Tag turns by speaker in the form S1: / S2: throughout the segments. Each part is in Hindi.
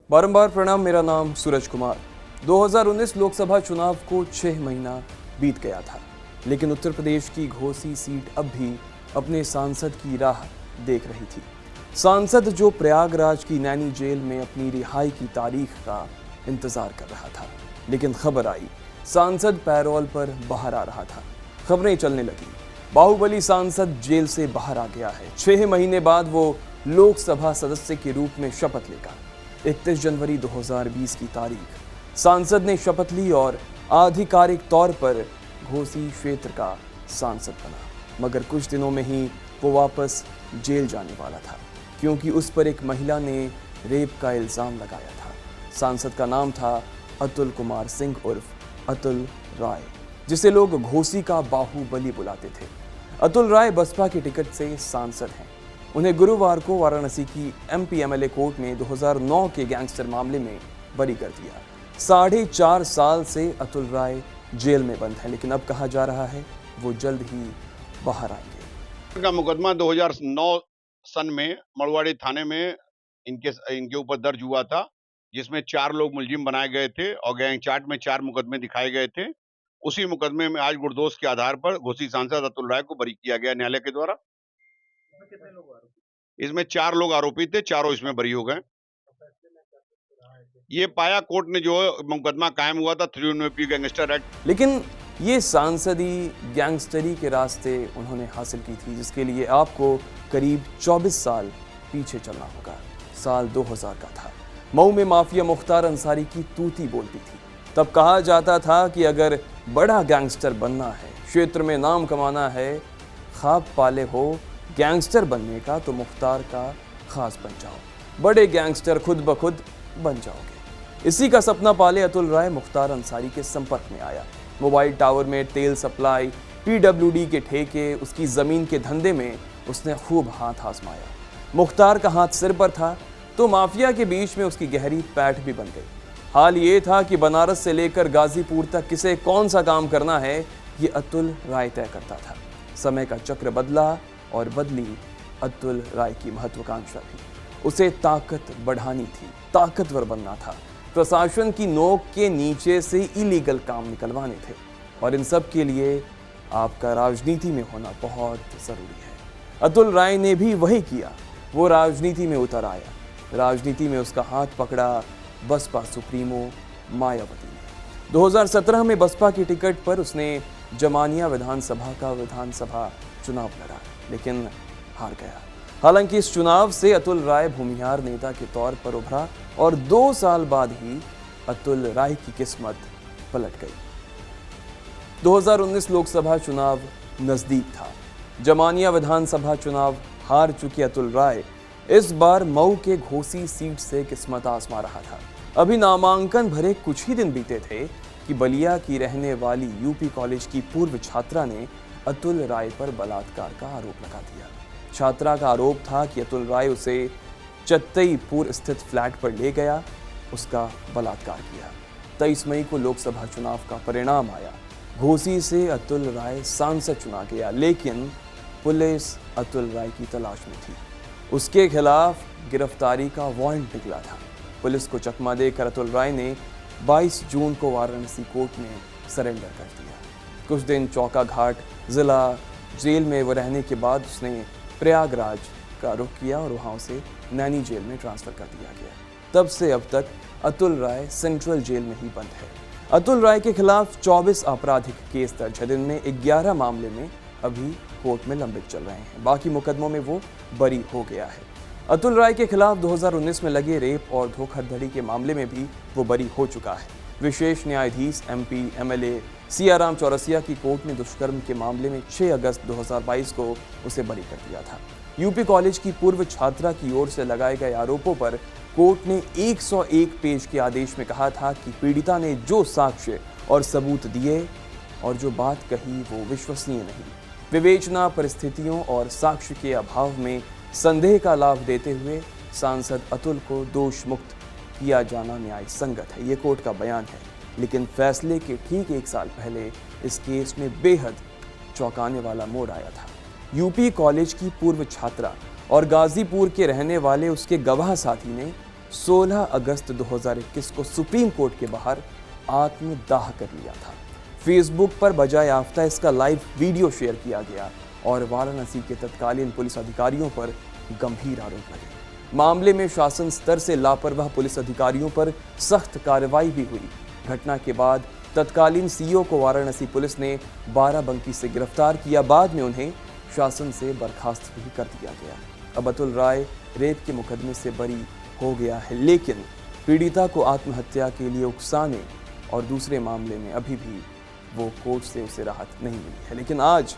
S1: बारंबार प्रणाम। मेरा नाम सूरज कुमार। 2019 लोकसभा चुनाव को 6 महीना बीत गया था, लेकिन उत्तर प्रदेश की घोसी सीट अब भी अपने सांसद की राह देख रही थी। सांसद जो प्रयागराज की नैनी जेल में अपनी रिहाई की तारीख का इंतजार कर रहा था, लेकिन खबर आई सांसद पैरोल पर बाहर आ रहा था। खबरें चलने लगी, बाहुबली सांसद जेल से बाहर आ गया है। 6 महीने बाद वो लोकसभा सदस्य के रूप में शपथ लेगा। 31 जनवरी 2020 की तारीख सांसद ने शपथ ली और आधिकारिक तौर पर घोसी क्षेत्र का सांसद बना। मगर कुछ दिनों में ही वो वापस जेल जाने वाला था, क्योंकि उस पर एक महिला ने रेप का इल्जाम लगाया था। सांसद का नाम था अतुल कुमार सिंह उर्फ अतुल राय, जिसे लोग घोसी का बाहुबली बुलाते थे। अतुल राय बसपा के टिकट से सांसद हैं। उन्हें गुरुवार को वाराणसी की एमपी एमएलए कोर्ट ने 2009 के गैंगस्टर मामले में बरी कर दिया। 4.5 साल से अतुल राय जेल में बंद है, लेकिन अब कहा जा रहा है वो जल्द ही बाहर आएंगे।
S2: का मुकदमा 2009 सन में मड़वाड़ी थाने में इनके ऊपर दर्ज हुआ था, जिसमें 4 लोग मुलजिम बनाए गए थे और गैंग चार्ट में 4 मुकदमे दिखाए गए थे। उसी मुकदमे में आज गुरदोष के आधार पर घोसी सांसद अतुल राय को बरी किया गया न्यायालय के द्वारा। इसमें 4 लोग आरोपी थे, चारों इसमें बरी हो गए। ये पाया कोर्ट ने जो मुकदमा कायम हुआ था 309 गैंगस्टर एक्ट।
S1: लेकिन ये सांसदी गैंगस्टरी के रास्ते उन्होंने हासिल की थी, जिसके लिए आपको करीब 24 साल पीछे चलना होगा। साल 2000 का था। मऊ में माफिया मुख्तार अंसारी की तूती बोलती थी। तब कहा जाता था कि अगर बड़ा गैंगस्टर बनना है, क्षेत्र में नाम कमाना है, ख्वाब पाले हो गैंगस्टर बनने का, तो मुख्तार का खास बन जाओ। बड़े गैंगस्टर खुद ब खुद बन जाओगे। इसी का सपना पाले अतुल राय मुख्तार अंसारी के संपर्क में आया। मोबाइल टावर में तेल सप्लाई, पीडब्ल्यूडी के ठेके, उसकी जमीन के धंधे में उसने खूब हाथ आजमाया। मुख्तार का हाथ सिर पर था तो माफिया के बीच में उसकी गहरी पैठ भी बन गई। हाल ये था कि बनारस से लेकर गाजीपुर तक किसे कौन सा काम करना है, ये अतुल राय तय करता था। समय का चक्र बदला और बदली अतुल राय की महत्वाकांक्षा भी। उसे ताकत बढ़ानी थी, ताकतवर बनना था। प्रशासन की नोक के नीचे से इलीगल काम निकलवाने थे, और इन सब के लिए आपका राजनीति में होना बहुत जरूरी है। अतुल राय ने भी वही किया। वो राजनीति में उतर आया। राजनीति में उसका हाथ पकड़ा बसपा सुप्रीमो मायावती ने। 2017 में बसपा की टिकट पर उसने जमानिया विधानसभा का विधानसभा चुनाव लड़ा, लेकिन हार गया। हालांकि इस चुनाव से अतुल राय भूमिहार नेता के तौर पर उभरा और 2 साल बाद ही अतुल राय की किस्मत पलट गई। 2019 लोकसभा चुनाव नजदीक था। जमानिया विधानसभा चुनाव हार चुके अतुल राय इस बार मऊ के घोसी सीट से किस्मत आजमा रहा था। अभी नामांकन भरे कुछ ही दिन बीते थे कि बलिया की रहने वाली यूपी कॉलेज की पूर्व छात्रा ने अतुल राय पर बलात्कार का आरोप लगा दिया। छात्रा का आरोप था कि अतुल राय उसे चत्तईपुर स्थित फ्लैट पर ले गया, उसका बलात्कार किया। 23 मई को लोकसभा चुनाव का परिणाम आया। घोसी से अतुल राय सांसद चुना गया, लेकिन पुलिस अतुल राय की तलाश में थी। उसके खिलाफ गिरफ्तारी का वारंट निकला था। पुलिस को चकमा देकर अतुल राय ने 22 जून को वाराणसी कोर्ट में सरेंडर कर दिया। कुछ दिन चौका घाट जिला जेल में वो रहने के बाद उसने प्रयागराज का रुख किया और वहाँ उसे नैनी जेल में ट्रांसफर कर दिया गया। तब से अब तक अतुल राय सेंट्रल जेल में ही बंद है। अतुल राय के खिलाफ 24 आपराधिक केस दर्ज है, जिनमें 11 मामले में अभी कोर्ट में लंबित चल रहे हैं। बाकी मुकदमों में वो बरी हो गया है। अतुल राय के खिलाफ 2019 में लगे रेप और धोखाधड़ी के मामले में भी वो बरी हो चुका है। विशेष न्यायाधीश एमपी एमएलए सियाराम चौरसिया की कोर्ट ने दुष्कर्म के मामले में 6 अगस्त 2022 को उसे बरी कर दिया था। यूपी कॉलेज की पूर्व छात्रा की ओर से लगाए गए आरोपों पर कोर्ट ने 101 पेज के आदेश में कहा था कि पीड़िता ने जो साक्ष्य और सबूत दिए और जो बात कही वो विश्वसनीय नहीं। विवेचना परिस्थितियों और साक्ष्य के अभाव में संदेह का लाभ देते हुए सांसद अतुल को दोष मुक्त किया जाना न्याय संगत है, ये कोर्ट का बयान है। लेकिन फैसले के ठीक 1 साल पहले इस केस में बेहद चौंकाने वाला मोड़ आया था। यूपी कॉलेज की पूर्व छात्रा और गाजीपुर के रहने वाले उसके गवाह साथी ने 16 अगस्त 2021 को सुप्रीम कोर्ट के बाहर आत्मदाह कर लिया था। फेसबुक पर बजाय आफ्ता इसका लाइव वीडियो शेयर किया गया और वाराणसी के तत्कालीन पुलिस अधिकारियों पर गंभीर आरोप लगे। मामले में शासन स्तर से लापरवाह पुलिस अधिकारियों पर सख्त कार्रवाई भी हुई। घटना के बाद तत्कालीन सीईओ को वाराणसी पुलिस ने बाराबंकी से गिरफ्तार किया। बाद में उन्हें शासन से बर्खास्त भी कर दिया गया। अब अतुल राय रेप के मुकदमे से बरी हो गया है, लेकिन पीड़िता को आत्महत्या के लिए उकसाने और दूसरे मामले में अभी भी वो कोर्ट से उसे राहत नहीं मिली है। लेकिन आज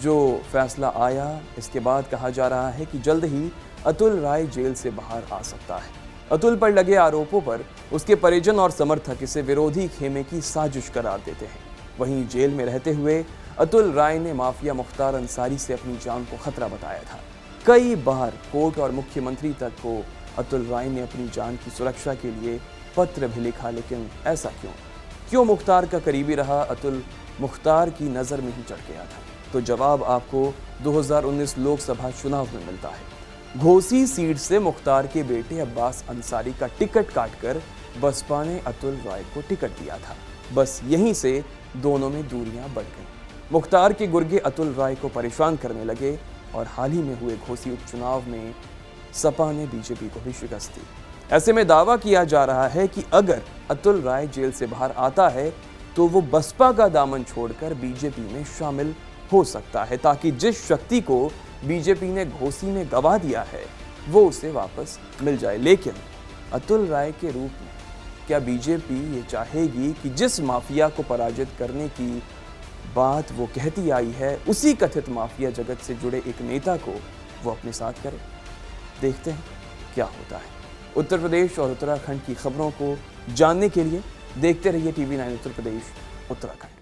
S1: जो फैसला आया, इसके बाद कहा जा रहा है कि जल्द ही अतुल राय जेल से बाहर आ सकता है। अतुल पर लगे आरोपों पर उसके परिजन और समर्थक इसे विरोधी खेमे की साजिश करार देते हैं। वहीं जेल में रहते हुए अतुल राय ने माफिया मुख्तार अंसारी से अपनी जान को खतरा बताया था। कई बार कोर्ट और मुख्यमंत्री तक को अतुल राय ने अपनी जान की सुरक्षा के लिए पत्र भी लिखा, लेकिन ऐसा क्यों मुख्तार का करीबी रहा अतुल मुख्तार की नज़र में ही चढ़ गया था? तो जवाब आपको 2019 लोकसभा चुनाव में मिलता है। घोसी सीट से मुख्तार के बेटे अब्बास अंसारी का टिकट काटकर बसपा ने अतुल राय को टिकट दिया था। बस यहीं से दोनों में दूरियां बढ़ गईं। मुख्तार के गुर्गे अतुल राय को परेशान करने लगे और हाल ही में हुए घोसी उपचुनाव में सपा ने बीजेपी को भी शिकस्त दी। ऐसे में दावा किया जा रहा है कि अगर अतुल राय जेल से बाहर आता है तो वो बसपा का दामन छोड़कर बीजेपी में शामिल हो सकता है, ताकि जिस शक्ति को बीजेपी ने घोसी में गवा दिया है वो उसे वापस मिल जाए। लेकिन अतुल राय के रूप में क्या बीजेपी ये चाहेगी कि जिस माफिया को पराजित करने की बात वो कहती आई है, उसी कथित माफिया जगत से जुड़े एक नेता को वो अपने साथ करे? देखते हैं क्या होता है। उत्तर प्रदेश और उत्तराखंड की खबरों को जानने के लिए देखते रहिए TV9 उत्तर प्रदेश उत्तराखंड।